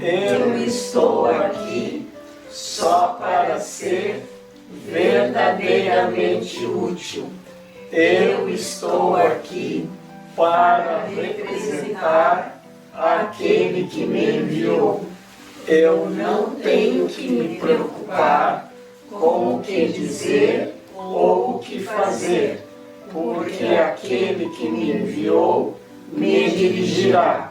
Eu estou aqui só para ser verdadeiramente útil. Eu estou aqui para representar aquele que me enviou. Eu não tenho que me preocupar com o que dizer ou o que fazer, porque aquele que me enviou me dirigirá.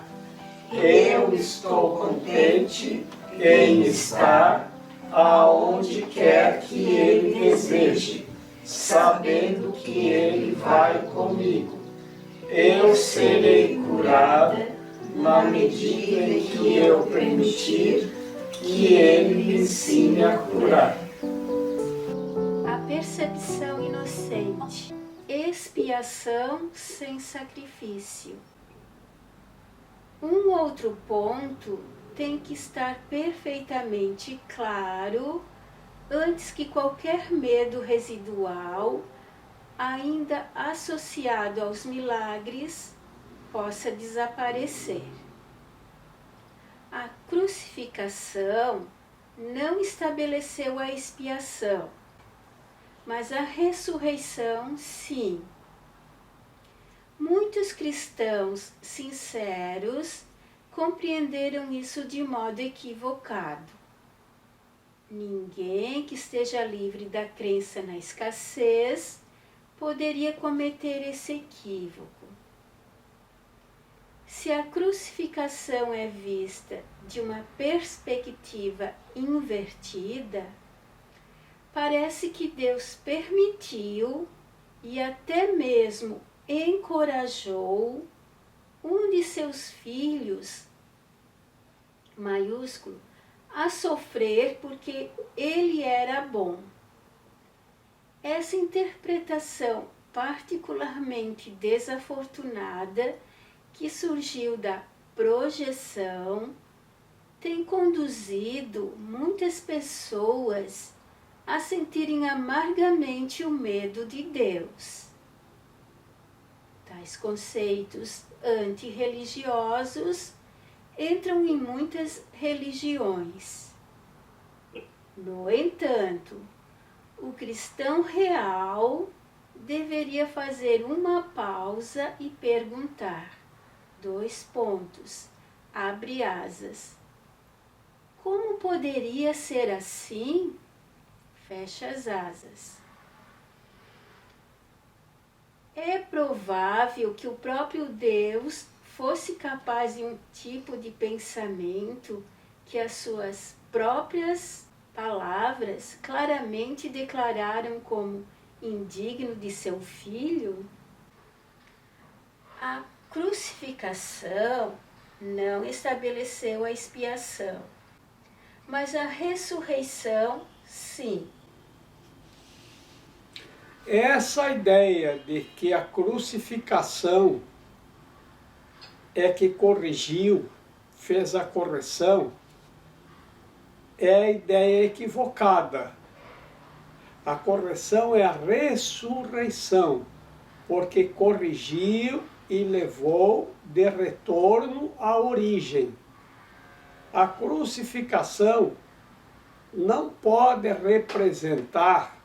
Eu estou contente em estar aonde quer que Ele deseje, sabendo que Ele vai comigo. Eu serei curada na medida em que eu permitir que Ele me ensine a curar. A percepção inocente. Expiação sem sacrifício. Um outro ponto tem que estar perfeitamente claro antes que qualquer medo residual, ainda associado aos milagres, possa desaparecer. A crucificação não estabeleceu a expiação, mas a ressurreição, sim. Muitos cristãos sinceros compreenderam isso de modo equivocado. Ninguém que esteja livre da crença na escassez poderia cometer esse equívoco. Se a crucificação é vista de uma perspectiva invertida, parece que Deus permitiu e até mesmo encorajou um de seus filhos, maiúsculo, a sofrer porque ele era bom. Essa interpretação particularmente desafortunada, que surgiu da projeção, tem conduzido muitas pessoas a sentirem amargamente o medo de Deus. Tais conceitos antirreligiosos entram em muitas religiões. No entanto, o cristão real deveria fazer uma pausa e perguntar, abre aspas, como poderia ser assim? Fecha as asas. É provável que o próprio Deus fosse capaz de um tipo de pensamento que as suas próprias palavras claramente declararam como indigno de seu filho? A crucificação não estabeleceu a expiação, mas a ressurreição, sim. Essa ideia de que a crucificação é que corrigiu, fez a correção, é a ideia equivocada. A correção é a ressurreição, porque corrigiu e levou de retorno à origem. A crucificação não pode representar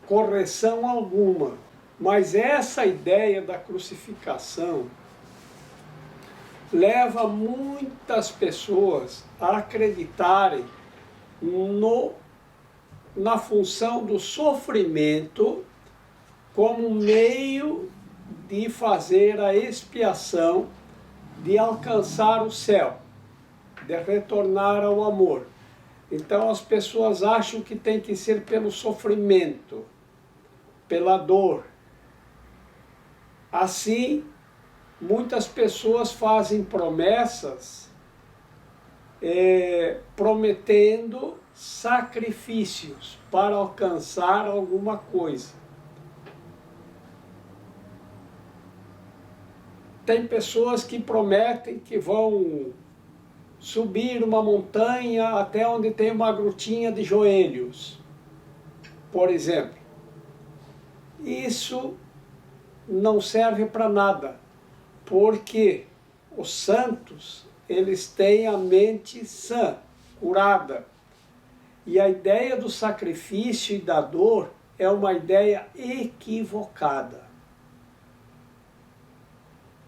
correção alguma, mas essa ideia da crucificação leva muitas pessoas a acreditarem na função do sofrimento como meio de fazer a expiação, de alcançar o céu, de retornar ao amor. Então as pessoas acham que tem que ser pelo sofrimento, pela dor. Assim, muitas pessoas fazem promessas prometendo sacrifícios para alcançar alguma coisa. Tem pessoas que prometem que vão subir uma montanha até onde tem uma grutinha de joelhos, por exemplo. Isso não serve para nada, porque os santos, eles têm a mente sã, curada. E a ideia do sacrifício e da dor é uma ideia equivocada.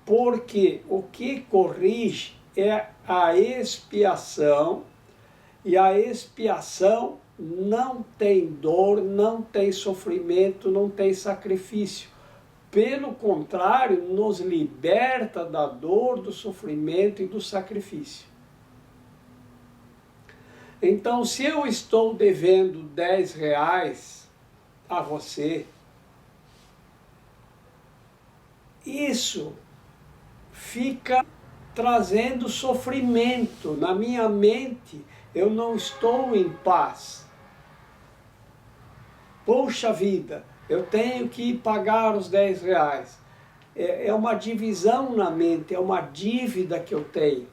Porque o que corrige é a expiação, e a expiação não tem dor, não tem sofrimento, não tem sacrifício. Pelo contrário, nos liberta da dor, do sofrimento e do sacrifício. Então, se eu estou devendo R$10 a você, isso fica trazendo sofrimento na minha mente. Eu não estou em paz. Poxa vida, eu tenho que pagar os R$10. É uma divisão na mente, é uma dívida que eu tenho.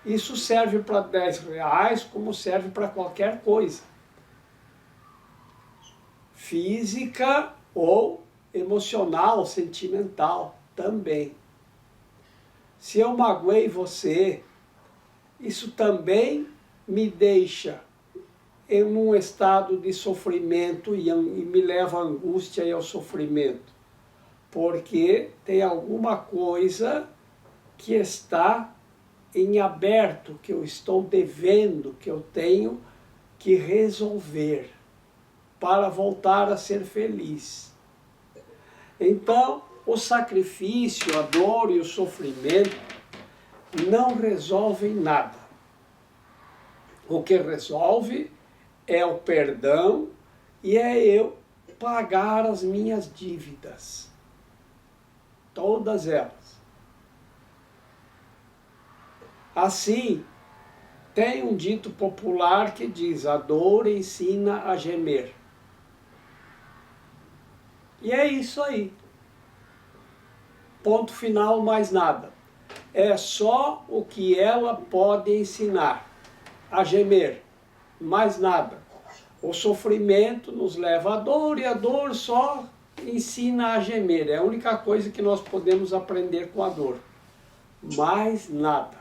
Isso serve para R$10 como serve para qualquer coisa. Física ou emocional, sentimental também. Se eu magoei você, isso também me deixa em um estado de sofrimento e me leva à angústia e ao sofrimento. Porque tem alguma coisa que está em aberto, que eu estou devendo, que eu tenho que resolver para voltar a ser feliz. Então, o sacrifício, a dor e o sofrimento não resolvem nada. O que resolve é o perdão e é eu pagar as minhas dívidas. Todas elas. Assim, tem um dito popular que diz: a dor ensina a gemer. E é isso aí. Ponto final, mais nada. É só o que ela pode ensinar, a gemer, mais nada. O sofrimento nos leva à dor e a dor só ensina a gemer. É a única coisa que nós podemos aprender com a dor. Mais nada.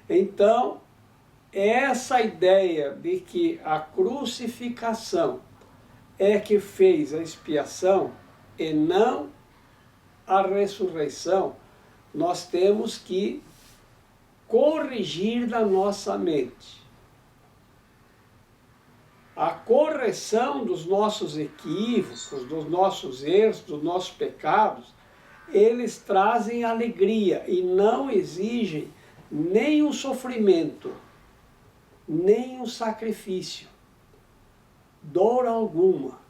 Então, essa ideia de que a crucificação é que fez a expiação e não a ressurreição, nós temos que corrigir da nossa mente. A correção dos nossos equívocos, dos nossos erros, dos nossos pecados, eles trazem alegria e não exigem nem um sofrimento, nem um sacrifício, dor alguma.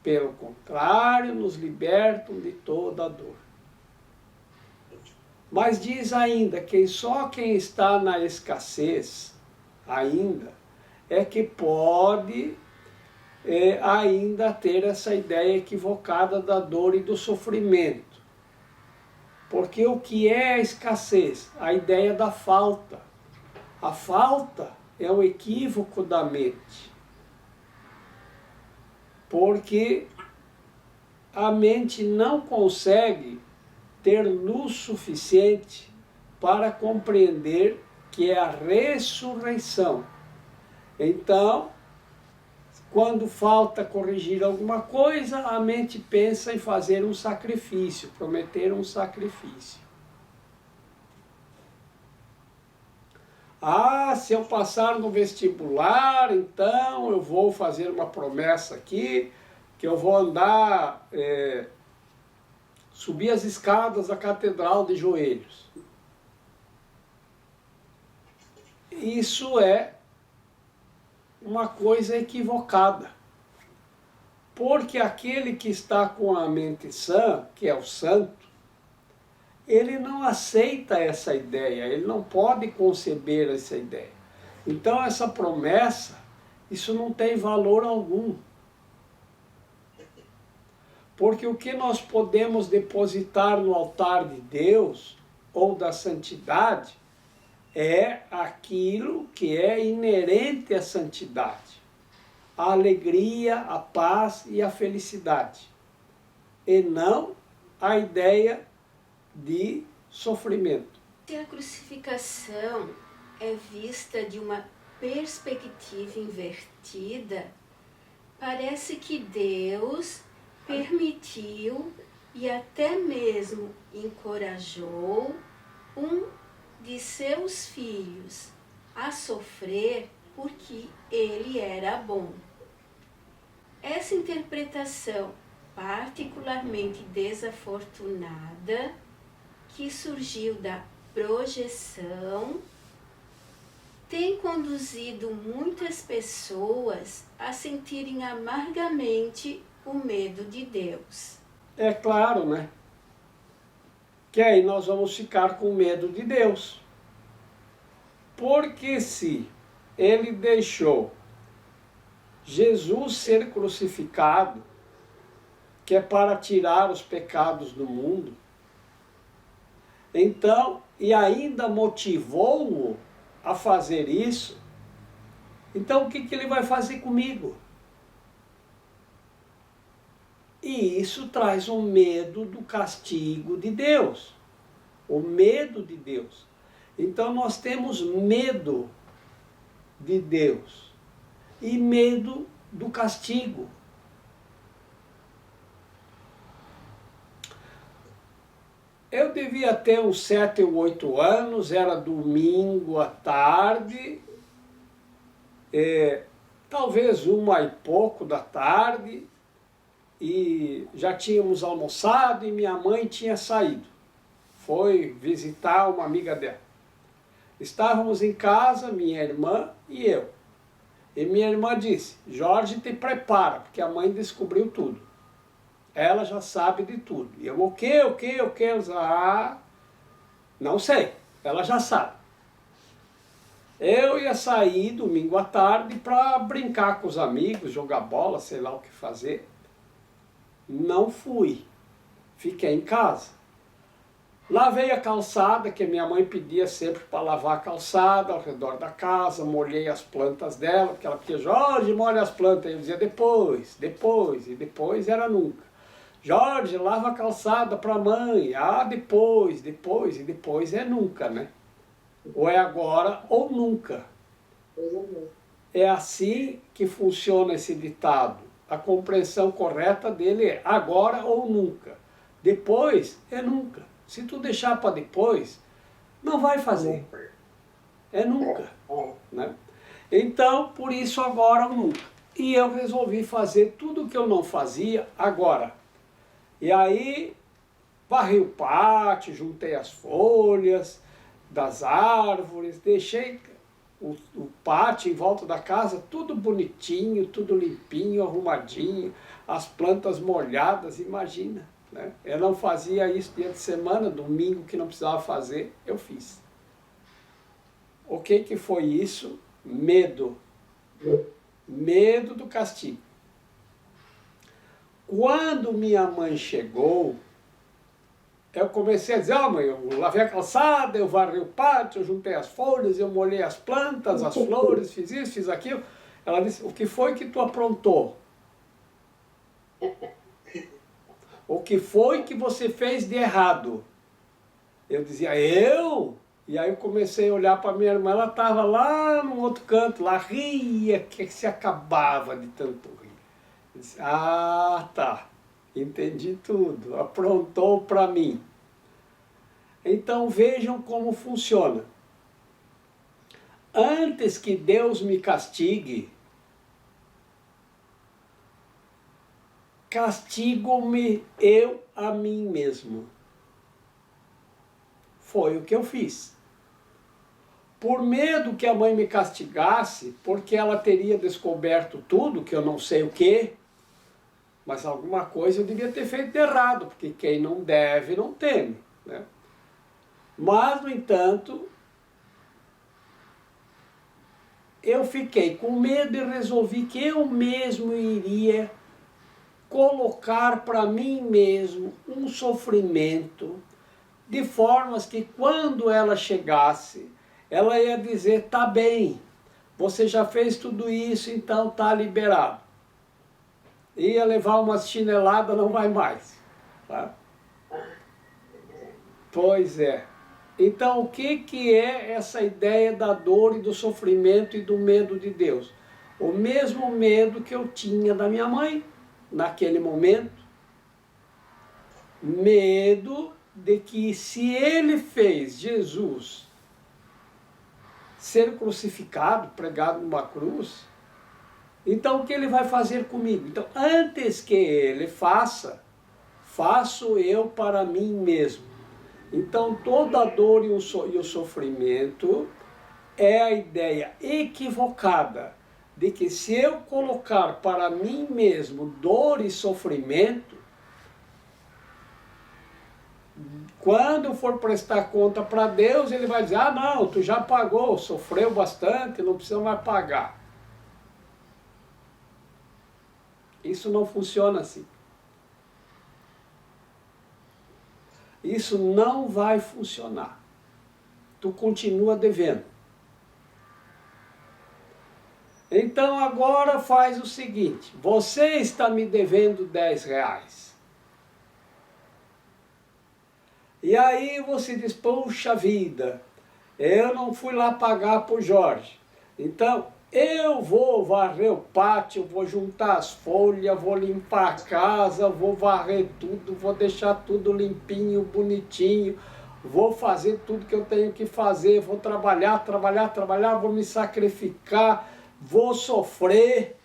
Pelo contrário, nos libertam de toda a dor. Mas diz ainda que só quem está na escassez ainda é que pode ainda ter essa ideia equivocada da dor e do sofrimento. Porque o que é a escassez? A ideia da falta. A falta é um equívoco da mente. Porque a mente não consegue ter luz suficiente para compreender que é a ressurreição. Então, quando falta corrigir alguma coisa, a mente pensa em fazer um sacrifício, prometer um sacrifício. Ah, se eu passar no vestibular, então eu vou fazer uma promessa aqui, que eu vou andar, subir as escadas da Catedral de joelhos. Isso é uma coisa equivocada. Porque aquele que está com a mente sã, que é o santo, ele não aceita essa ideia, ele não pode conceber essa ideia. Então essa promessa, isso não tem valor algum. Porque o que nós podemos depositar no altar de Deus, ou da santidade, é aquilo que é inerente à santidade. A alegria, a paz e a felicidade. E não a ideia de sofrimento. Se a crucificação é vista de uma perspectiva invertida, parece que Deus permitiu e até mesmo encorajou um de seus filhos a sofrer porque ele era bom. Essa interpretação particularmente desafortunada, que surgiu da projeção, tem conduzido muitas pessoas a sentirem amargamente o medo de Deus. É claro, né? Que aí nós vamos ficar com medo de Deus. Porque se ele deixou Jesus ser crucificado, que é para tirar os pecados do mundo, então, e ainda motivou-o a fazer isso, então o que ele vai fazer comigo? E isso traz um medo do castigo de Deus, o medo de Deus. Então nós temos medo de Deus e medo do castigo. Eu devia ter uns 7 ou 8 anos, era domingo à tarde, talvez 1h pouco da tarde, e já tínhamos almoçado e minha mãe tinha saído. Foi visitar uma amiga dela. Estávamos em casa, minha irmã e eu. E minha irmã disse, Jorge, te prepara, porque a mãe descobriu tudo. Ela já sabe de tudo. E eu, o quê? Ela, não sei, ela já sabe. Eu ia sair domingo à tarde para brincar com os amigos, jogar bola, sei lá o que fazer. Não fui, fiquei em casa. Lavei a calçada, que minha mãe pedia sempre para lavar a calçada ao redor da casa, molhei as plantas dela, porque ela pedia, Jorge, molha as plantas. Eu dizia, depois, e depois era nunca. Jorge, lava a calçada para a mãe. Depois, e depois é nunca, né? Ou é agora ou nunca. É assim que funciona esse ditado. A compreensão correta dele é agora ou nunca. Depois é nunca. Se tu deixar para depois, não vai fazer. É nunca. Né? Então, por isso agora ou nunca. E eu resolvi fazer tudo o que eu não fazia agora. E aí, varri o pátio, juntei as folhas das árvores, deixei o pátio em volta da casa tudo bonitinho, tudo limpinho, arrumadinho, as plantas molhadas, imagina. Né? Eu não fazia isso dia de semana, domingo que não precisava fazer, eu fiz. O que foi isso? Medo. Medo do castigo. Quando minha mãe chegou, eu comecei a dizer, mãe, eu lavei a calçada, eu varri o pátio, eu juntei as folhas, eu molhei as plantas, as flores, fiz isso, fiz aquilo. Ela disse, o que foi que tu aprontou? O que foi que você fez de errado? Eu dizia, eu? E aí eu comecei a olhar para minha irmã, ela estava lá no outro canto, lá ria, que se acabava de tanto rir. Eu disse, tá, entendi tudo, aprontou para mim. Então vejam como funciona. Antes que Deus me castigue, castigo-me eu a mim mesmo. Foi o que eu fiz. Por medo que a mãe me castigasse, porque ela teria descoberto tudo, que eu não sei o quê, mas alguma coisa eu devia ter feito de errado, porque quem não deve, não teme. Né? Mas, no entanto, eu fiquei com medo e resolvi que eu mesmo iria colocar para mim mesmo um sofrimento, de formas que quando ela chegasse, ela ia dizer, tá bem, você já fez tudo isso, então tá liberado. Ia levar umas chineladas, não vai mais. Tá? Pois é. Então, o que é essa ideia da dor e do sofrimento e do medo de Deus? O mesmo medo que eu tinha da minha mãe naquele momento. Medo de que se ele fez Jesus ser crucificado, pregado numa cruz, então o que ele vai fazer comigo? Então, antes que ele faça, faço eu para mim mesmo. Então, toda a dor e o sofrimento é a ideia equivocada de que se eu colocar para mim mesmo dor e sofrimento, quando eu for prestar conta para Deus, ele vai dizer, ah não, tu já pagou, sofreu bastante, não precisa mais pagar. Isso não funciona assim. Isso não vai funcionar. Tu continua devendo. Então agora faz o seguinte, você está me devendo 10 reais. E aí você diz, puxa vida, eu não fui lá pagar para o Jorge. Então eu vou varrer o pátio, vou juntar as folhas, vou limpar a casa, vou varrer tudo, vou deixar tudo limpinho, bonitinho, vou fazer tudo que eu tenho que fazer, vou trabalhar, vou me sacrificar, vou sofrer.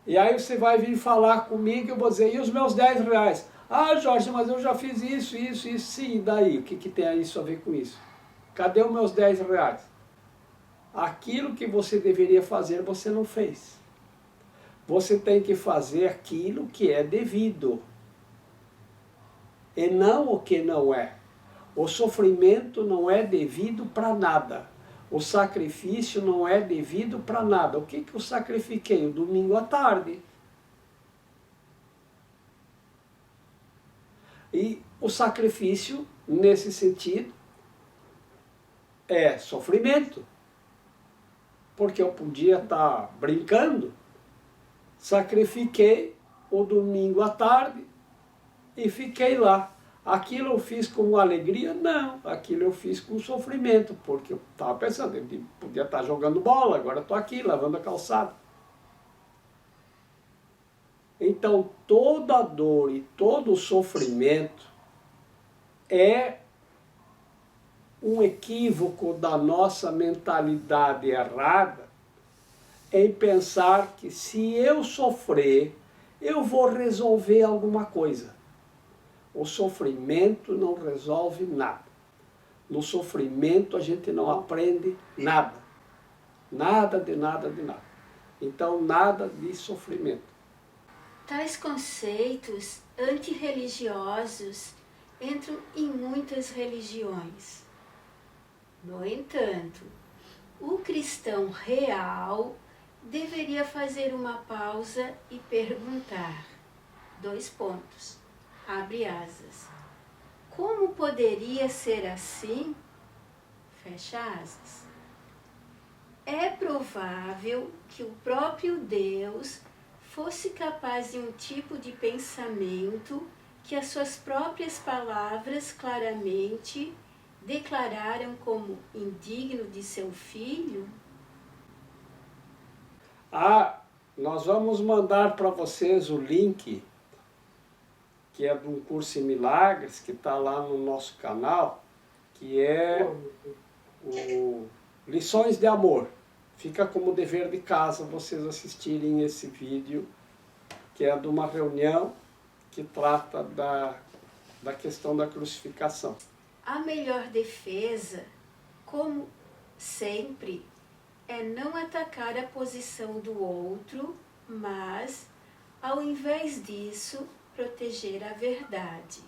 E aí você vai vir falar comigo e eu vou dizer, e os meus 10 reais? Ah, Jorge, mas eu já fiz isso. Sim, e daí? O que tem isso a ver com isso? Cadê os meus 10 reais? Aquilo que você deveria fazer, você não fez. Você tem que fazer aquilo que é devido. E não o que não é. O sofrimento não é devido para nada. O sacrifício não é devido para nada. O que eu sacrifiquei? O domingo à tarde. E o sacrifício, nesse sentido, é sofrimento. Porque eu podia estar brincando. Sacrifiquei o domingo à tarde e fiquei lá. Aquilo eu fiz com alegria? Não, aquilo eu fiz com sofrimento, porque eu estava pensando, eu podia estar jogando bola, agora estou aqui, lavando a calçada. Então, toda dor e todo sofrimento é um equívoco da nossa mentalidade errada em pensar que se eu sofrer, eu vou resolver alguma coisa. O sofrimento não resolve nada. No sofrimento a gente não aprende nada. Nada de nada de nada. Então, nada de sofrimento. Tais conceitos antirreligiosos entram em muitas religiões. No entanto, o cristão real deveria fazer uma pausa e perguntar, 2 pontos, abre asas, como poderia ser assim? Fecha asas. É provável que o próprio Deus fosse capaz de um tipo de pensamento que as suas próprias palavras claramente declararam como indigno de seu filho? Nós vamos mandar para vocês o link, que é de um curso em milagres, que está lá no nosso canal, que é o Lições de Amor. Fica como dever de casa vocês assistirem esse vídeo, que é de uma reunião que trata da questão da crucificação. A melhor defesa, como sempre, é não atacar a posição do outro, mas, ao invés disso, proteger a verdade.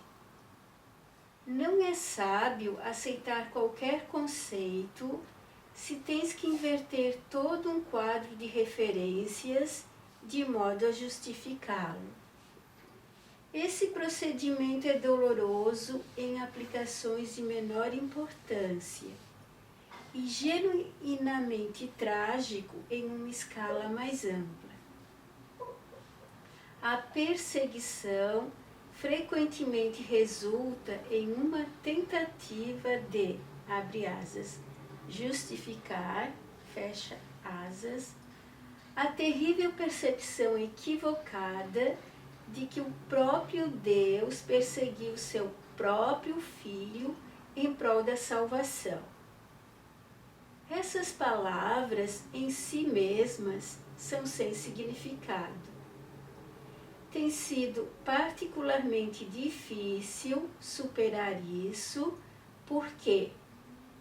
Não é sábio aceitar qualquer conceito se tens que inverter todo um quadro de referências de modo a justificá-lo. Esse procedimento é doloroso em aplicações de menor importância e genuinamente trágico em uma escala mais ampla. A perseguição frequentemente resulta em uma tentativa de, abre asas, justificar, fecha asas, a terrível percepção equivocada de que o próprio Deus perseguiu seu próprio Filho em prol da salvação. Essas palavras em si mesmas são sem significado. Tem sido particularmente difícil superar isso, porque,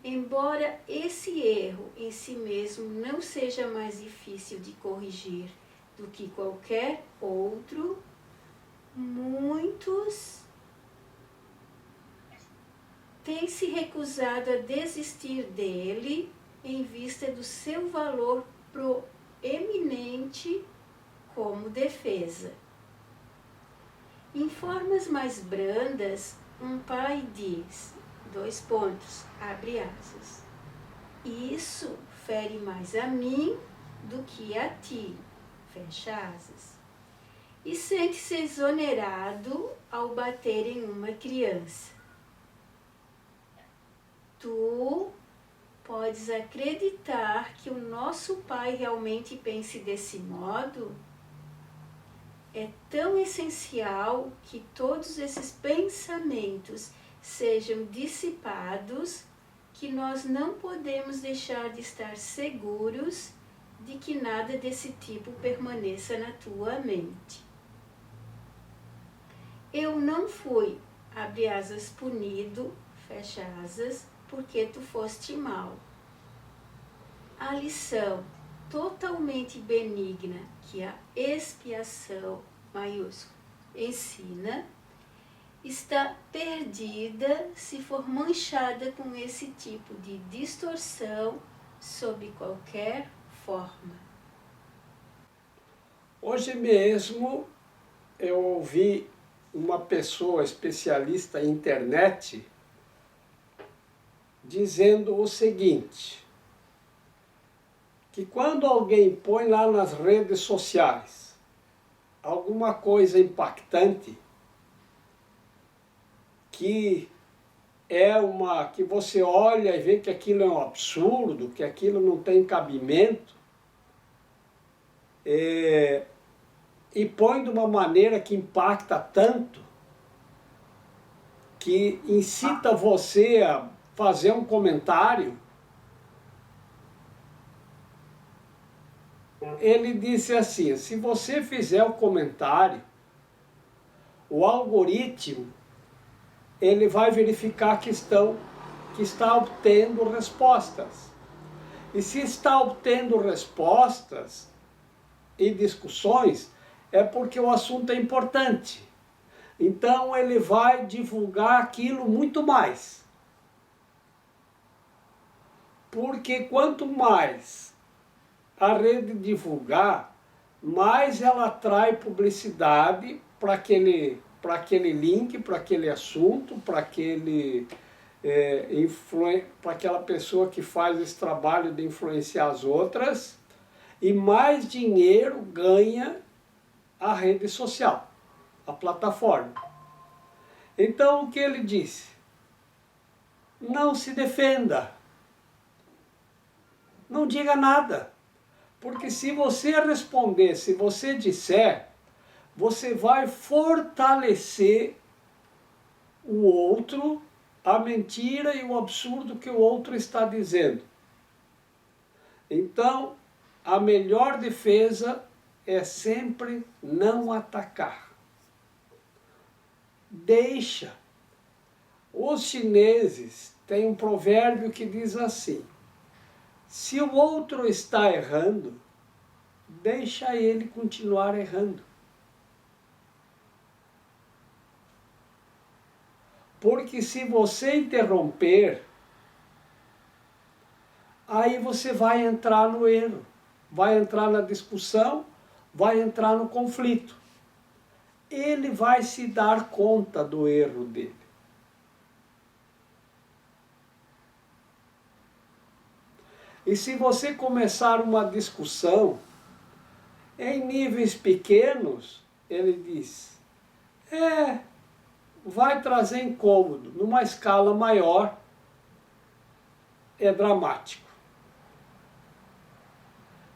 embora esse erro em si mesmo não seja mais difícil de corrigir do que qualquer outro, muitos têm se recusado a desistir dele em vista do seu valor proeminente como defesa. Em formas mais brandas, um pai diz, abre asas, isso fere mais a mim do que a ti, fecha asas, e sente-se exonerado ao bater em uma criança. Tu podes acreditar que o nosso Pai realmente pense desse modo? É tão essencial que todos esses pensamentos sejam dissipados que nós não podemos deixar de estar seguros de que nada desse tipo permaneça na tua mente. Eu não fui, abre asas, punido, fecha asas, porque tu foste mal. A lição totalmente benigna que a expiação, maiúsculo, ensina, está perdida se for manchada com esse tipo de distorção sob qualquer forma. Hoje mesmo eu ouvi uma pessoa especialista em internet dizendo o seguinte, que quando alguém põe lá nas redes sociais alguma coisa impactante, que você olha e vê que aquilo é um absurdo, que aquilo não tem cabimento, e põe de uma maneira que impacta tanto, que incita você a fazer um comentário. Ele disse assim, se você fizer o comentário, o algoritmo ele vai verificar que está obtendo respostas. E se está obtendo respostas e discussões, é porque o assunto é importante. Então ele vai divulgar aquilo muito mais. Porque quanto mais a rede divulgar, mais ela atrai publicidade para aquele link, para aquele assunto, para aquela pessoa que faz esse trabalho de influenciar as outras, e mais dinheiro ganha a rede social, a plataforma. Então o que ele disse? Não se defenda, não diga nada, porque se você responder, se você disser, você vai fortalecer o outro, a mentira e o absurdo que o outro está dizendo. Então, a melhor defesa é sempre não atacar. Deixa. Os chineses têm um provérbio que diz assim, se o outro está errando, deixa ele continuar errando. Porque se você interromper, aí você vai entrar no erro, vai entrar na discussão, vai entrar no conflito. Ele vai se dar conta do erro dele. E se você começar uma discussão em níveis pequenos, ele diz, vai trazer incômodo. Numa escala maior, é dramático.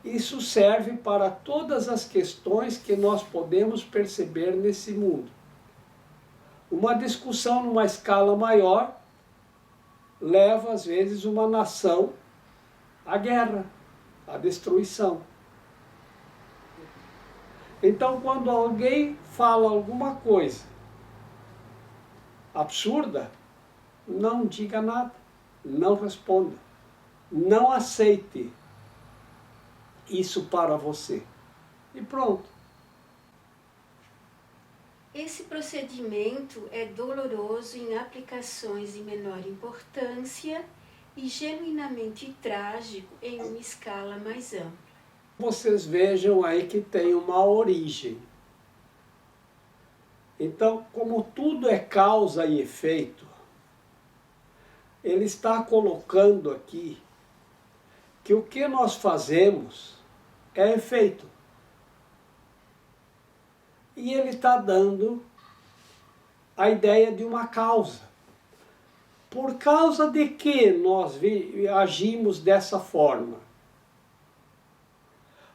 Isso serve para todas as questões que nós podemos perceber nesse mundo. Uma discussão numa escala maior leva, às vezes, uma nação à guerra, à destruição. Então, quando alguém fala alguma coisa absurda, não diga nada, não responda, não aceite isso para você. E pronto. Esse procedimento é doloroso em aplicações de menor importância e genuinamente trágico em uma escala mais ampla. Vocês vejam aí que tem uma origem. Então, como tudo é causa e efeito, ele está colocando aqui que o que nós fazemos é efeito. E ele está dando a ideia de uma causa. Por causa de que nós agimos dessa forma?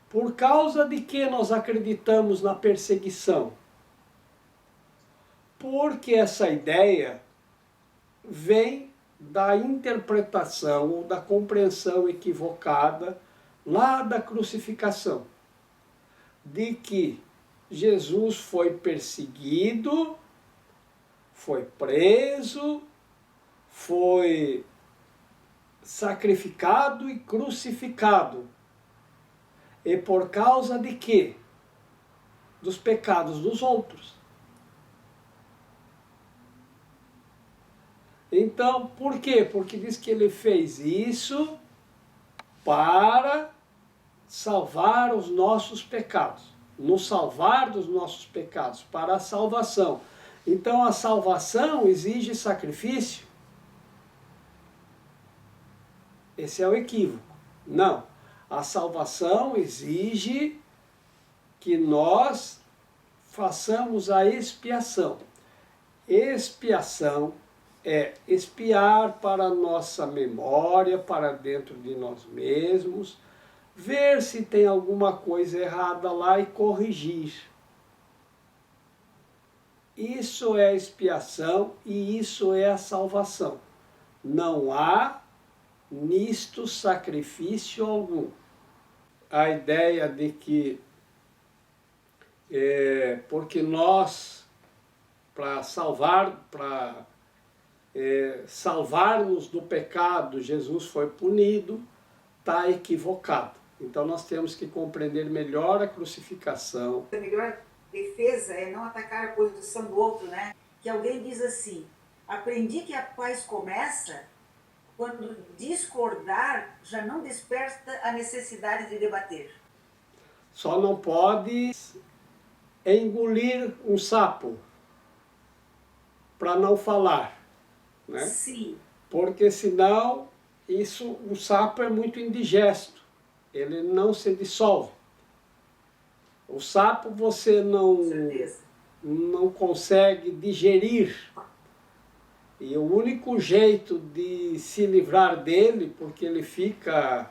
Por causa de que nós acreditamos na perseguição? Porque essa ideia vem da interpretação ou da compreensão equivocada lá da crucificação, de que Jesus foi perseguido, foi preso, foi sacrificado e crucificado. E por causa de quê? Dos pecados dos outros. Então, por quê? Porque diz que ele fez isso para salvar os nossos pecados. Nos salvar dos nossos pecados, para a salvação. Então, a salvação exige sacrifício? Esse é o equívoco. Não. A salvação exige que nós façamos a expiação. Expiação é espiar para a nossa memória, para dentro de nós mesmos, ver se tem alguma coisa errada lá e corrigir. Isso é expiação e isso é a salvação. Não há nisto sacrifício algum. A ideia de que, porque nós, para salvar-nos do pecado, Jesus foi punido, está equivocado. Então nós temos que compreender melhor a crucificação. A melhor defesa é não atacar a posição do outro, né? Que alguém diz assim, aprendi que a paz começa quando discordar já não desperta a necessidade de debater. Só não pode engolir um sapo para não falar, né? Sim. Porque senão o sapo é muito indigesto, ele não se dissolve. O sapo você não consegue digerir. E o único jeito de se livrar dele, porque ele fica,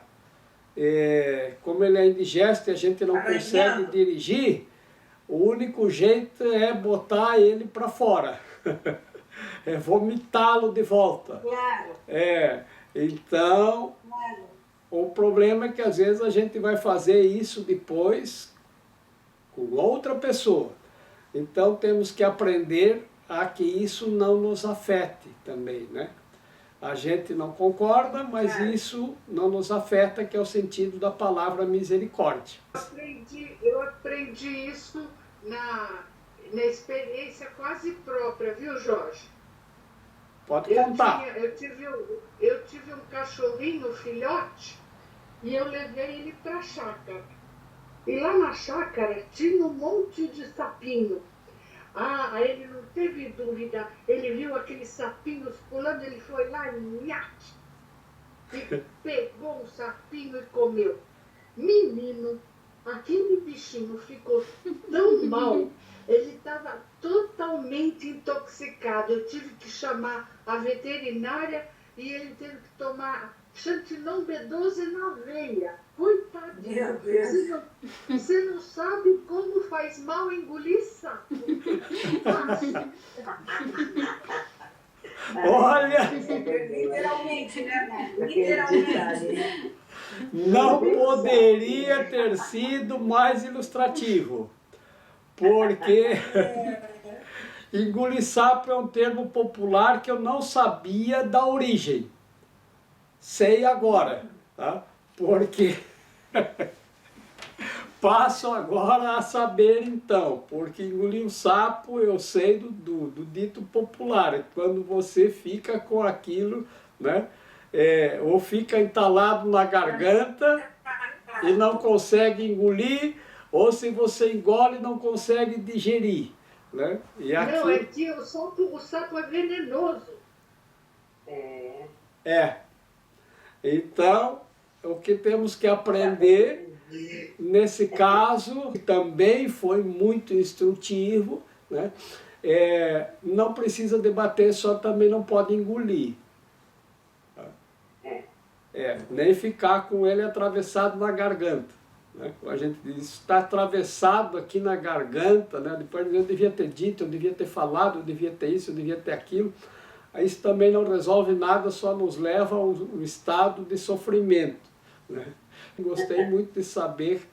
como ele é indigesto e a gente não consegue dirigir, o único jeito é botar ele para fora. É vomitá-lo de volta. Claro. Então, Claro. o problema é que às vezes a gente vai fazer isso depois com outra pessoa. Então temos que aprender a que isso não nos afete também, né? A gente não concorda, mas isso não nos afeta, que é o sentido da palavra misericórdia. Eu aprendi isso na experiência quase própria, viu, Jorge? Pode contar. Eu tive um cachorrinho, filhote, e eu levei ele para a chácara. E lá na chácara tinha um monte de sapinho. Aí ele não teve dúvida, ele viu aqueles sapinhos pulando, ele foi lá e pegou um sapinho e comeu. Menino, aquele bichinho ficou tão mal, Ele estava totalmente intoxicado. Eu tive que chamar a veterinária e ele teve que tomar Xantinon B12 na veia. Coitadinho. Meu Deus. Você não sabe como faz mal engolir sapo. Olha, Literalmente, né? Literalmente. não poderia ter sido mais ilustrativo, porque engolir sapo é um termo popular que eu não sabia da origem. Sei agora, tá? Porque passo agora a saber então, porque engolir um sapo eu sei do dito popular, é quando você fica com aquilo, né? Ou fica entalado na garganta e não consegue engolir, ou se você engole não consegue digerir, né? E aqui, Não, é que o sapo é venenoso. Então, o que temos que aprender nesse caso, também foi muito instrutivo, né? Não precisa debater, só também não pode engolir. Nem ficar com ele atravessado na garganta. Né? A gente diz, está atravessado aqui na garganta, né? Depois eu devia ter dito, eu devia ter falado, eu devia ter isso, eu devia ter aquilo. Isso também não resolve nada, só nos leva a um estado de sofrimento. Né? Gostei muito de saber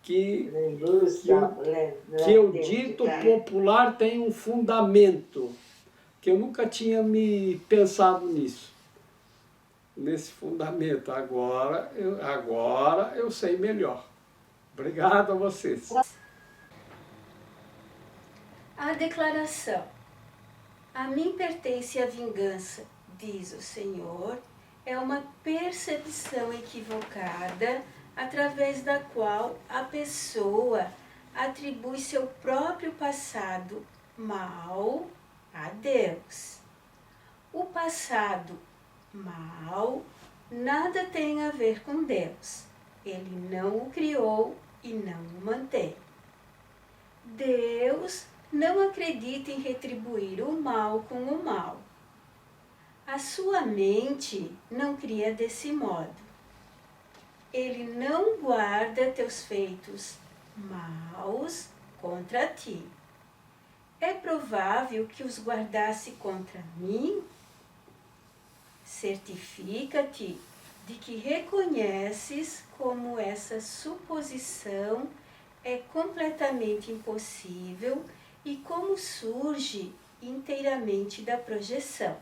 que o dito popular tem um fundamento, que eu nunca tinha me pensado nisso, nesse fundamento. Agora eu sei melhor. Obrigado a vocês. A declaração: a mim pertence a vingança, diz o Senhor, é uma percepção equivocada através da qual a pessoa atribui seu próprio passado mal a Deus. O passado mal nada tem a ver com Deus. Ele não o criou e não o mantém. Deus não acredita em retribuir o mal com o mal. A sua mente não cria desse modo. Ele não guarda teus feitos maus contra ti. É provável que os guardasse contra mim? Certifica-te de que reconheces como essa suposição é completamente impossível e como surge inteiramente da projeção.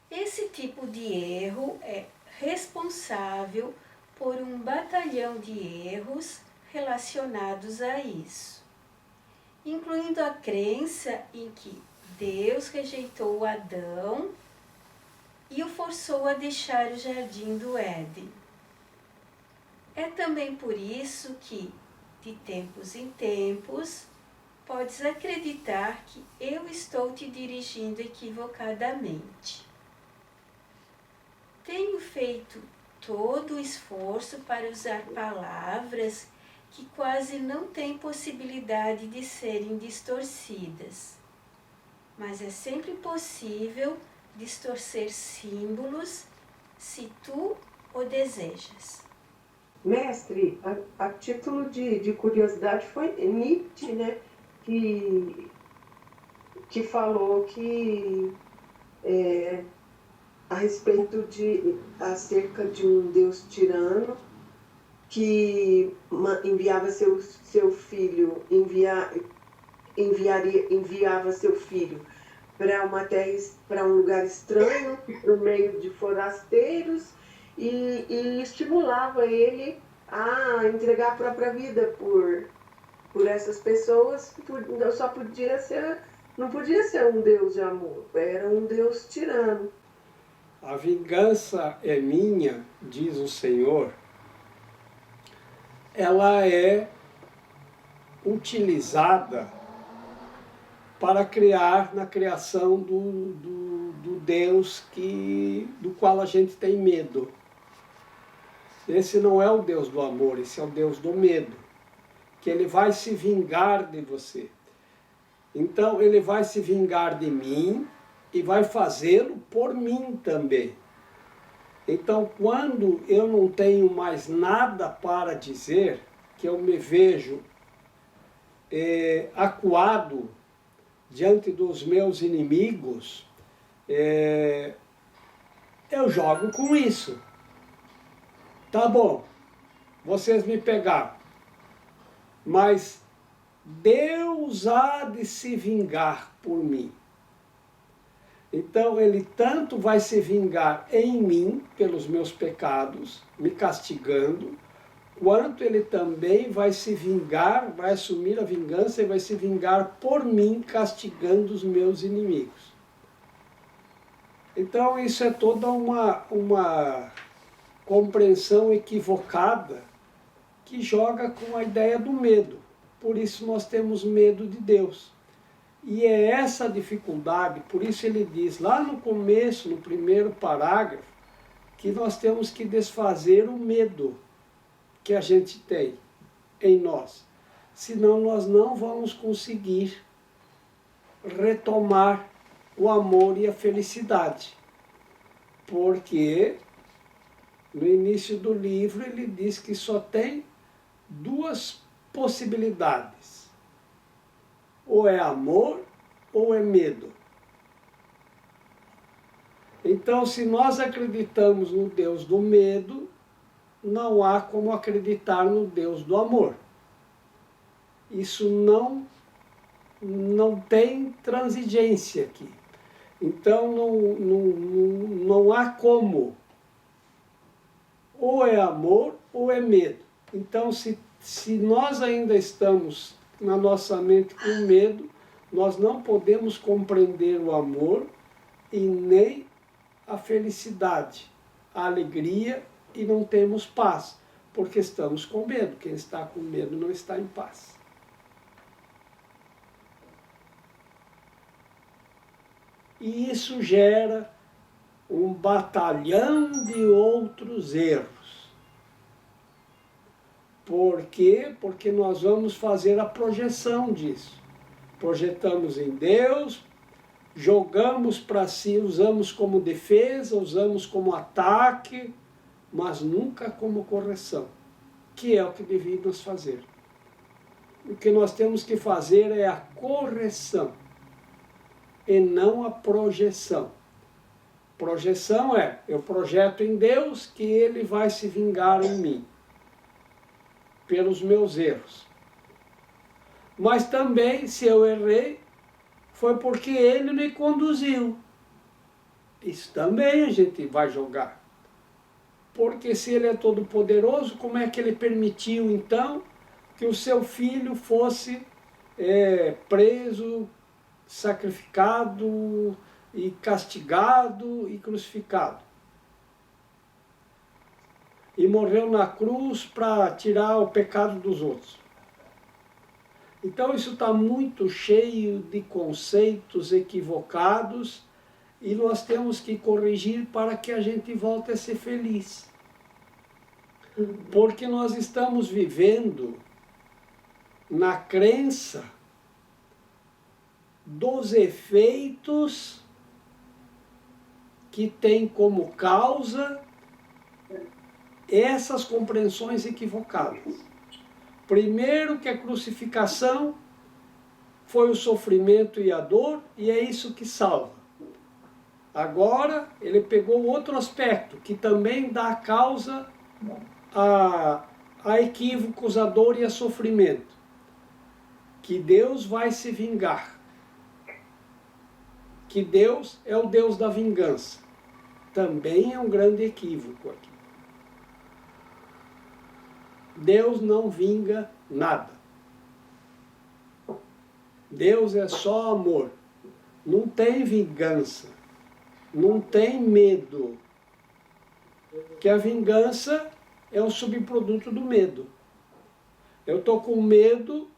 Esse tipo de erro é responsável por um batalhão de erros relacionados a isso, incluindo a crença em que Deus rejeitou Adão e o forçou a deixar o jardim do Éden. É também por isso que, de tempos em tempos, podes acreditar que eu estou te dirigindo equivocadamente. Tenho feito todo o esforço para usar palavras que quase não têm possibilidade de serem distorcidas. Mas é sempre possível distorcer símbolos se tu o desejas. Mestre, a título de curiosidade foi Nietzsche, né, que falou que acerca de um Deus tirano que enviava seu filho, enviava seu filho para uma terra, para um lugar estranho, no meio de forasteiros, e estimulava ele a entregar a própria vida por essas pessoas. Não podia ser um Deus de amor, era um Deus tirano. A vingança é minha, diz o Senhor, ela é utilizada para criar na criação do Deus do qual a gente tem medo. Esse não é o Deus do amor, esse é o Deus do medo, que ele vai se vingar de você. Então ele vai se vingar de mim e vai fazê-lo por mim também. Então quando eu não tenho mais nada para dizer, que eu me vejo acuado diante dos meus inimigos, eu jogo com isso. Tá bom, vocês me pegaram, mas Deus há de se vingar por mim. Então ele tanto vai se vingar em mim pelos meus pecados, me castigando, quanto ele também vai se vingar, vai assumir a vingança e vai se vingar por mim, castigando os meus inimigos. Então isso é toda uma compreensão equivocada que joga com a ideia do medo. Por isso nós temos medo de Deus. E é essa dificuldade, por isso ele diz lá no começo, no primeiro parágrafo, que nós temos que desfazer o medo que a gente tem em nós. Senão nós não vamos conseguir retomar o amor e a felicidade. Porque no início do livro ele diz que só tem duas possibilidades. Ou é amor ou é medo. Então, se nós acreditamos no Deus do medo, não há como acreditar no Deus do amor. Isso não tem transigência aqui. Então não há como. Ou é amor ou é medo. Então se nós ainda estamos na nossa mente com medo, nós não podemos compreender o amor e nem a felicidade, a alegria, e não temos paz, porque estamos com medo. Quem está com medo não está em paz. E isso gera um batalhão de outros erros. Por quê? Porque nós vamos fazer a projeção disso. Projetamos em Deus, jogamos para si, usamos como defesa, usamos como ataque, mas nunca como correção, que é o que devíamos fazer. O que nós temos que fazer é a correção e não a projeção. Projeção é, eu projeto em Deus que Ele vai se vingar em mim, pelos meus erros. Mas também, se eu errei, foi porque Ele me conduziu. Isso também a gente vai jogar. Porque se Ele é todo poderoso, como é que Ele permitiu então que o seu filho fosse preso, sacrificado e castigado e crucificado? E morreu na cruz para tirar o pecado dos outros. Então isso está muito cheio de conceitos equivocados e nós temos que corrigir para que a gente volte a ser feliz. Porque nós estamos vivendo na crença dos efeitos que tem como causa essas compreensões equivocadas. Primeiro que a crucificação foi o sofrimento e a dor, e é isso que salva. Agora ele pegou outro aspecto, que também dá causa a equívocos, a dor e a sofrimento. Que Deus vai se vingar. Que Deus é o Deus da vingança. Também é um grande equívoco aqui. Deus não vinga nada. Deus é só amor. Não tem vingança. Não tem medo. Que a vingança é um subproduto do medo. Eu estou com medo,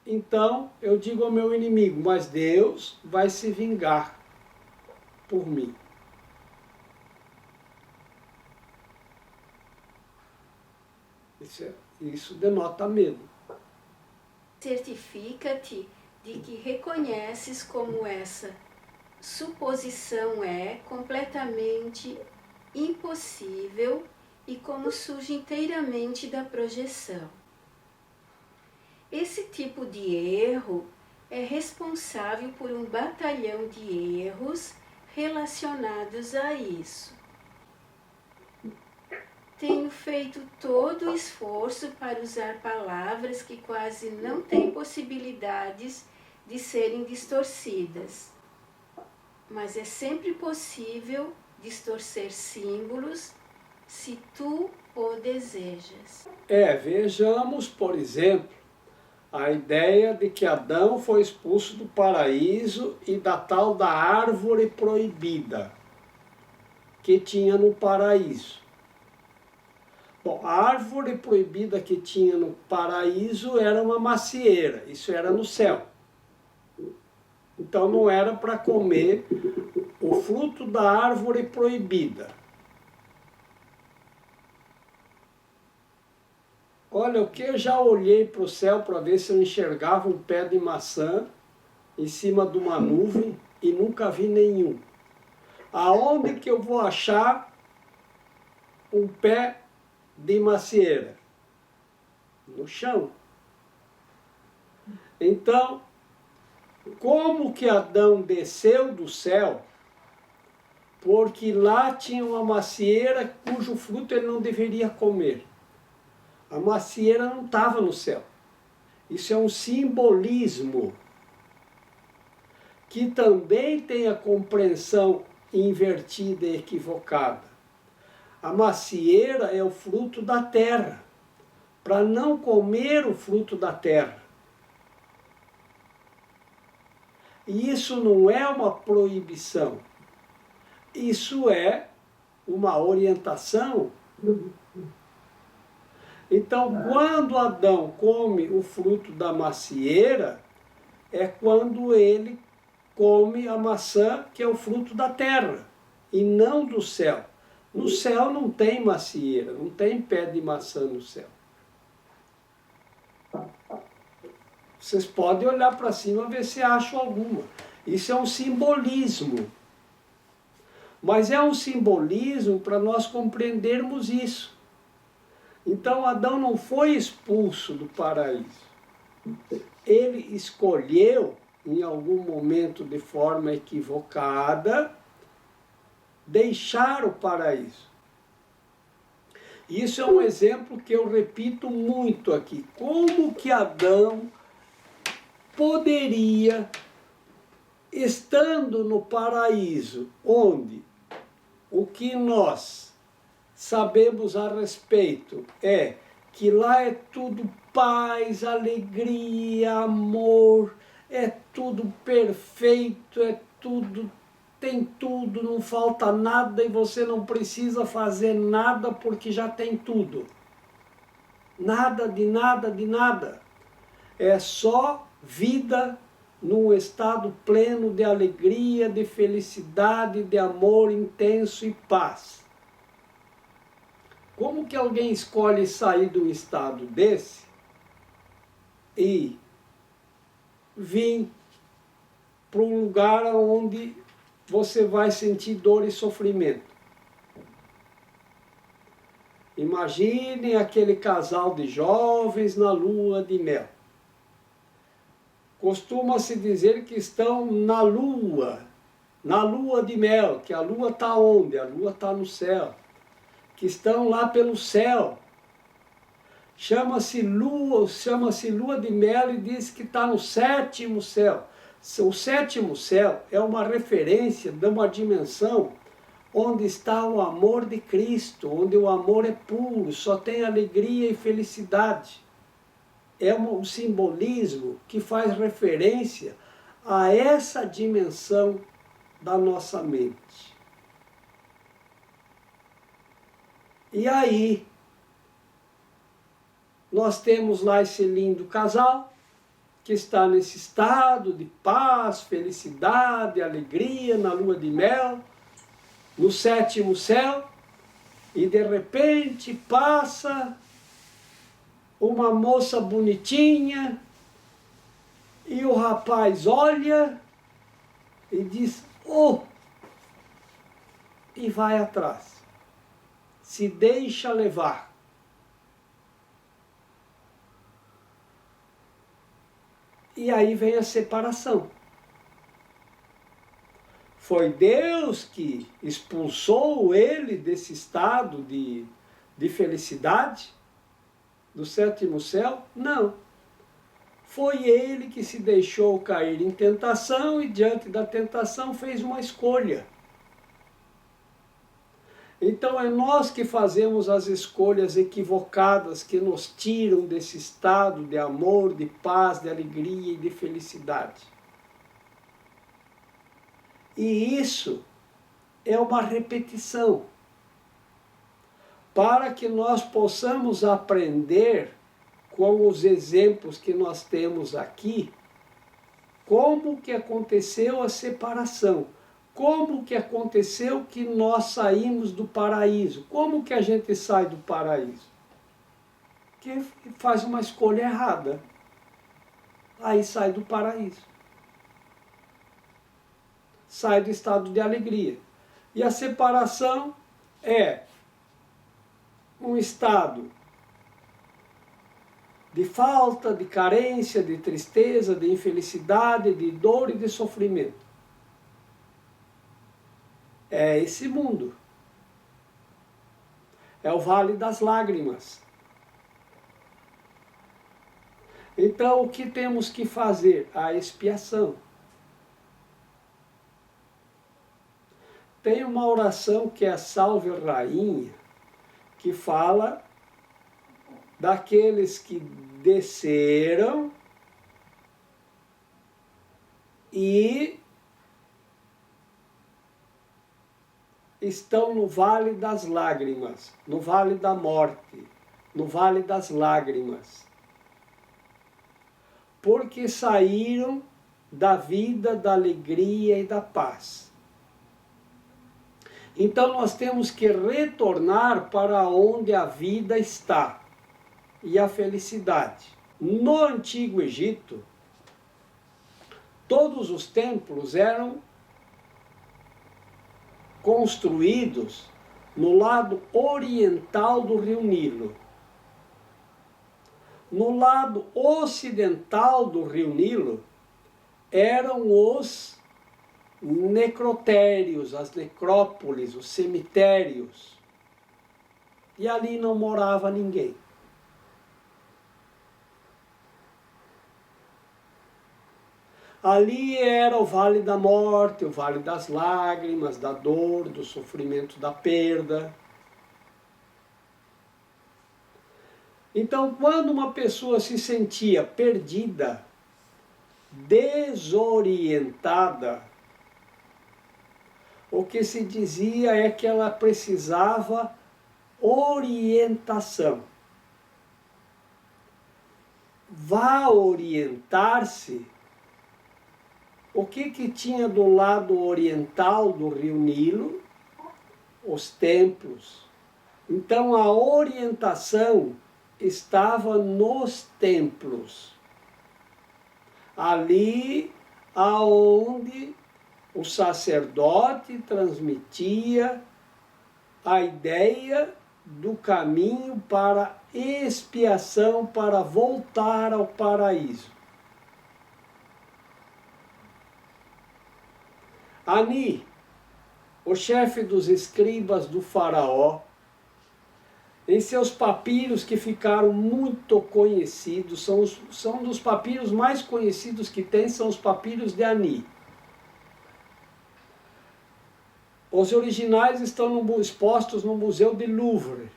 então eu digo ao meu inimigo, mas Deus vai se vingar por mim. Isso denota medo. Certifica-te de que reconheces como essa suposição é completamente impossível e como surge inteiramente da projeção. Esse tipo de erro é responsável por um batalhão de erros relacionados a isso. Tenho feito todo o esforço para usar palavras que quase não têm possibilidades de serem distorcidas, mas é sempre possível distorcer símbolos se tu o desejas. Vejamos, por exemplo, a ideia de que Adão foi expulso do paraíso e da tal da árvore proibida que tinha no paraíso. Bom, a árvore proibida que tinha no paraíso era uma macieira, isso era no céu. Então não era para comer o fruto da árvore proibida. Olha, o que eu já olhei para o céu para ver se eu enxergava um pé de maçã em cima de uma nuvem e nunca vi nenhum. Aonde que eu vou achar um pé de macieira? No chão. Então, como que Adão desceu do céu? Porque lá tinha uma macieira cujo fruto ele não deveria comer. A macieira não estava no céu. Isso é um simbolismo que também tem a compreensão invertida e equivocada. A macieira é o fruto da terra, para não comer o fruto da terra. E isso não é uma proibição, isso é uma orientação. Então, quando Adão come o fruto da macieira, é quando ele come a maçã, que é o fruto da terra, e não do céu. No céu não tem macieira, não tem pé de maçã no céu. Vocês podem olhar para cima e ver se acham alguma. Isso é um simbolismo. Mas é um simbolismo para nós compreendermos isso. Então Adão não foi expulso do paraíso. Ele escolheu, em algum momento de forma equivocada, deixar o paraíso. Isso é um exemplo que eu repito muito aqui. Como que Adão poderia, estando no paraíso, onde o que nós sabemos a respeito é que lá é tudo paz, alegria, amor, é tudo perfeito, é tudo, tem tudo, não falta nada e você não precisa fazer nada porque já tem tudo. Nada de nada de nada. É só vida num estado pleno de alegria, de felicidade, de amor intenso e paz. Como que alguém escolhe sair de um estado desse e vir para um lugar onde você vai sentir dor e sofrimento? Imagine aquele casal de jovens na lua de mel. Costuma-se dizer que estão na lua de mel, que a lua está onde? A lua está no céu. Que estão lá pelo céu. Chama-se lua de mel e diz que está no sétimo céu. O sétimo céu é uma referência de uma dimensão onde está o amor de Cristo, onde o amor é puro, só tem alegria e felicidade. É um simbolismo que faz referência a essa dimensão da nossa mente. E aí, nós temos lá esse lindo casal, que está nesse estado de paz, felicidade, alegria, na lua de mel, no sétimo céu, e de repente passa uma moça bonitinha, E o rapaz olha e diz, oh, e vai atrás. Se deixa levar. E aí vem a separação. Foi Deus que expulsou ele desse estado de felicidade, do sétimo céu? Não. Foi ele que se deixou cair em tentação e, diante da tentação, fez uma escolha. Então é nós que fazemos as escolhas equivocadas que nos tiram desse estado de amor, de paz, de alegria e de felicidade. E isso é uma repetição, para que nós possamos aprender com os exemplos que nós temos aqui, como que aconteceu a separação, como que aconteceu que nós saímos do paraíso, como que a gente sai do paraíso? Que faz uma escolha errada, aí sai do paraíso. Sai do estado de alegria. E a separação é um estado de falta, de carência, de tristeza, de infelicidade, de dor e de sofrimento. É esse mundo. É o vale das lágrimas. Então, o que temos que fazer? A expiação. Tem uma oração que é a Salve Rainha, que fala daqueles que desceram e estão no vale das lágrimas, no vale da morte, no vale das lágrimas, porque saíram da vida da alegria e da paz. Então nós temos que retornar para onde a vida está e a felicidade. No Antigo Egito, todos os templos eram construídos no lado oriental do rio Nilo. No lado ocidental do rio Nilo eram os necrotérios, as necrópolis, os cemitérios. E ali não morava ninguém. Ali era o vale da morte, o vale das lágrimas, da dor, do sofrimento, da perda. Então, quando uma pessoa se sentia perdida, desorientada, o que se dizia é que ela precisava orientação. Vá orientar-se. O que tinha do lado oriental do rio Nilo? Os templos. Então a orientação estava nos templos. Ali aonde o sacerdote transmitia a ideia do caminho para expiação, para voltar ao paraíso. Ani, o chefe dos escribas do faraó, em seus papiros que ficaram muito conhecidos, são dos papiros mais conhecidos que tem, são os papiros de Ani. Os originais estão expostos no Museu de Louvre,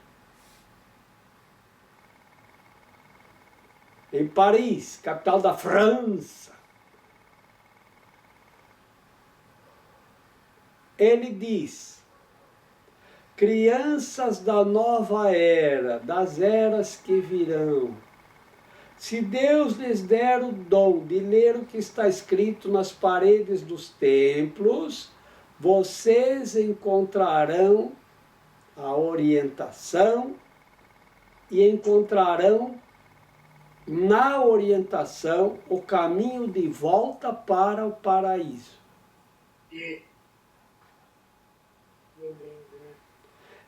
em Paris, capital da França. Ele diz: crianças da nova era, das eras que virão, se Deus lhes der o dom de ler o que está escrito nas paredes dos templos, vocês encontrarão a orientação e encontrarão na orientação, o caminho de volta para o paraíso.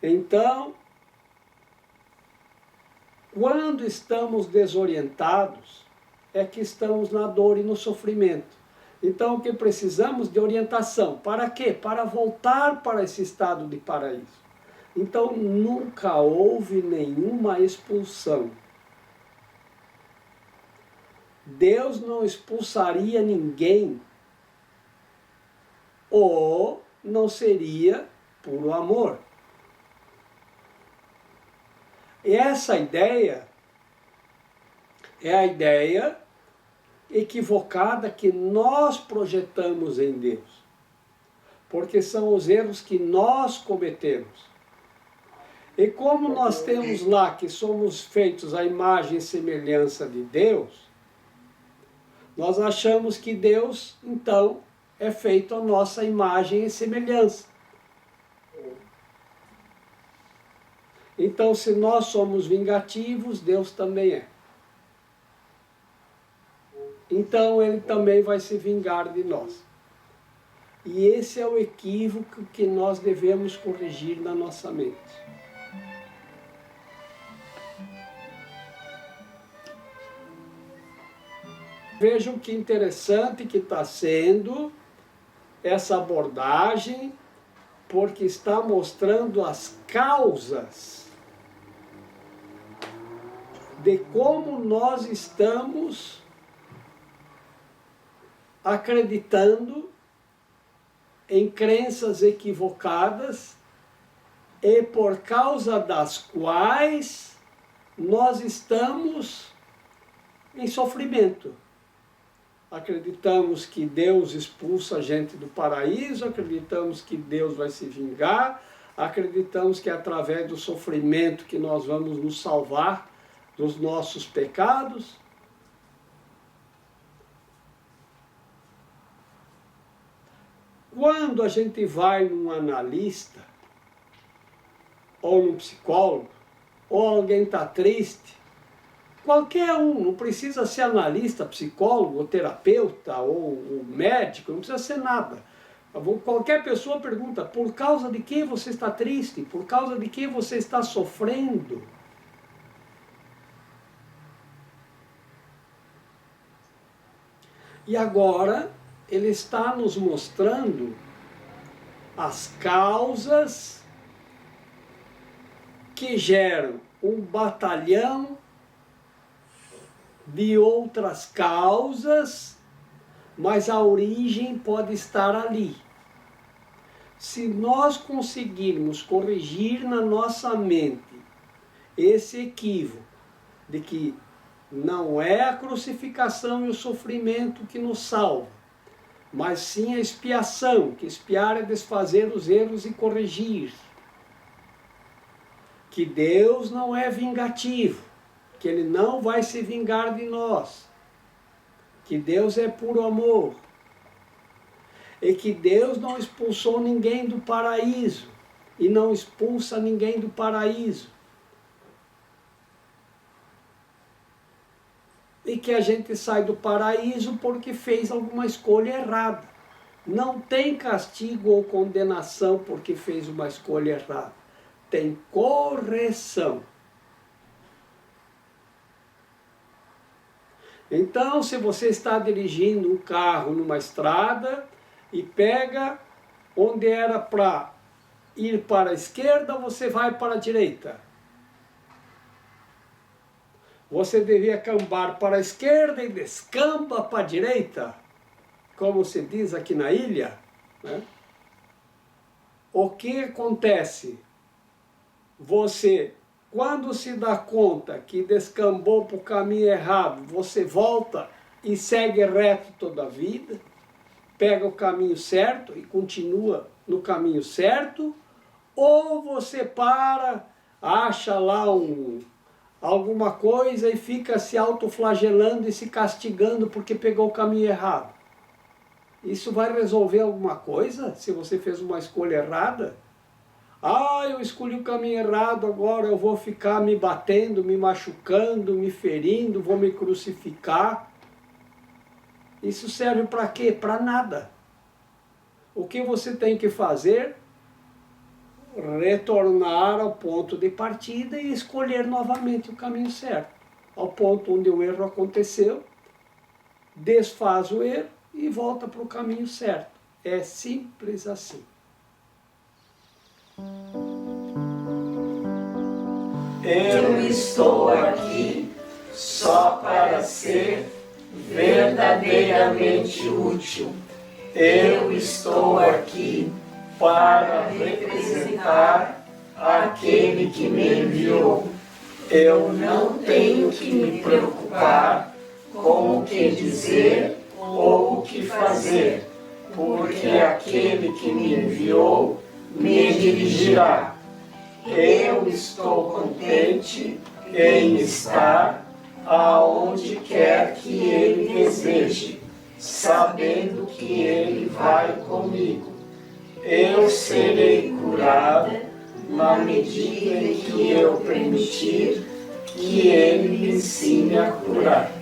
Então, quando estamos desorientados, é que estamos na dor e no sofrimento. Então, o que precisamos de orientação? Para quê? Para voltar para esse estado de paraíso. Então, nunca houve nenhuma expulsão. Deus não expulsaria ninguém, ou não seria puro amor. E essa ideia é a ideia equivocada que nós projetamos em Deus, porque são os erros que nós cometemos. E como nós temos lá que somos feitos à imagem e semelhança de Deus, nós achamos que Deus, então, é feito à nossa imagem e semelhança. Então, se nós somos vingativos, Deus também é. Então, Ele também vai se vingar de nós. E esse é o equívoco que nós devemos corrigir na nossa mente. Vejam que interessante que está sendo essa abordagem, porque está mostrando as causas de como nós estamos acreditando em crenças equivocadas e por causa das quais nós estamos em sofrimento. Acreditamos que Deus expulsa a gente do paraíso, acreditamos que Deus vai se vingar, acreditamos que é através do sofrimento que nós vamos nos salvar dos nossos pecados. Quando a gente vai num analista, ou num psicólogo, ou alguém está triste, qualquer um, não precisa ser analista, psicólogo, ou terapeuta, ou médico, não precisa ser nada. Qualquer pessoa pergunta, por causa de que você está triste? Por causa de que você está sofrendo? E agora, ele está nos mostrando as causas que geram um batalhão de outras causas, mas a origem pode estar ali. Se nós conseguirmos corrigir na nossa mente esse equívoco de que não é a crucificação e o sofrimento que nos salva, mas sim a expiação, que expiar é desfazer os erros e corrigir. Que Deus não é vingativo, que Ele não vai se vingar de nós, que Deus é puro amor, e que Deus não expulsou ninguém do paraíso, e não expulsa ninguém do paraíso. E que a gente sai do paraíso porque fez alguma escolha errada. Não tem castigo ou condenação porque fez uma escolha errada. Tem correção. Então, se você está dirigindo um carro numa estrada e pega onde era para ir para a esquerda, você vai para a direita. Você devia cambar para a esquerda e descamba para a direita, como se diz aqui na ilha, né? O que acontece? Você, quando se dá conta que descambou para o caminho errado, você volta e segue reto toda a vida, pega o caminho certo e continua no caminho certo, ou você para, acha lá alguma coisa e fica se autoflagelando e se castigando porque pegou o caminho errado. Isso vai resolver alguma coisa se você fez uma escolha errada? Ah, eu escolhi o caminho errado, agora eu vou ficar me batendo, me machucando, me ferindo, vou me crucificar. Isso serve para quê? Para nada. O que você tem que fazer? Retornar ao ponto de partida e escolher novamente o caminho certo. Ao ponto onde o erro aconteceu, desfaz o erro e volta para o caminho certo. É simples assim. Eu estou aqui só para ser verdadeiramente útil. Eu estou aqui para representar aquele que me enviou. Eu não tenho que me preocupar com o que dizer ou o que fazer, porque aquele que me enviou me dirigirá. Eu estou contente em estar aonde quer que Ele deseje, sabendo que Ele vai comigo. Eu serei curada na medida em que eu permitir que Ele me ensine a curar.